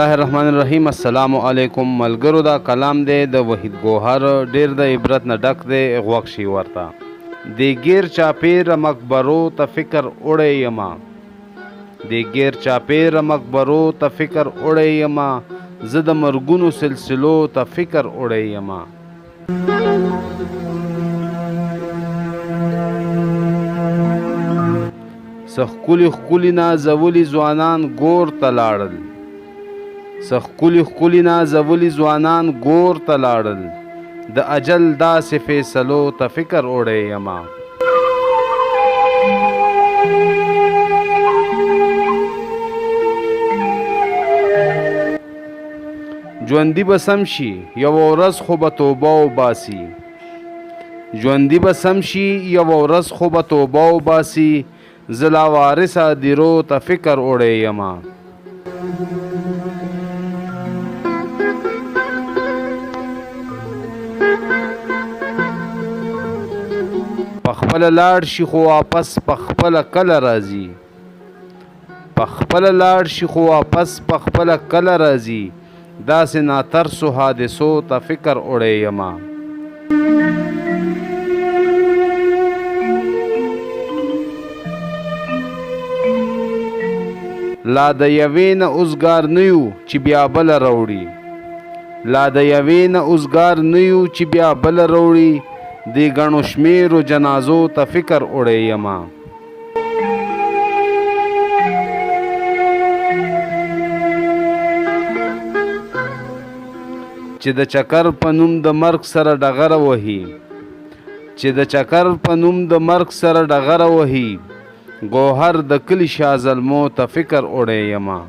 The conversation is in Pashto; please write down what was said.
الله الرحمن الرحیم. السلام علیکم ملګرو. دا کلام دی د وحید ګوهر، ډیر د عبرت نه ډک دی. غوږ شي ورته. د غیر چاپیر مقبرو ته فکر وړی یما، د غیر چاپیر مقبرو ته فکر وړی یما، زه د مرګونو سلسلو ته فکر وړی یما. سخکولی خکولی نازولی ځوانان ګور ته لاړل، سخکولی خکولی نازولی ځوانان ګور ته لاړل، د اجل داسې فیصلو ته فکر وړی یما. ژوندي به سم شي یوه ورځ خو به توبه وباسي، ژوندي به سم شي یوه ورځ خو به توبه وباسي، زه لا وارثه دیرو ته فکر وړی یما. پخپله لاړ شي خو واپس پخپله کله راځي، پخپله لاړ شي خو واپس پخپله کله راځي، داسې ناترسو حادثو ته فکر وړی یما. لا د یوې نه اوزګار نه یو چې بیا بله راوړي، لا د یوې نه اوزګار نه یو چې بیا بله راوړي، د ګڼو شمېرو جنازو ته فکر وړی یما. چې د چکر په نوم د مرګ سره ډغره وهي، چې د چکر په نوم د مرګ سره ډغره وهي، ګوهر د کلي شازلمو ته فکر وړی یما.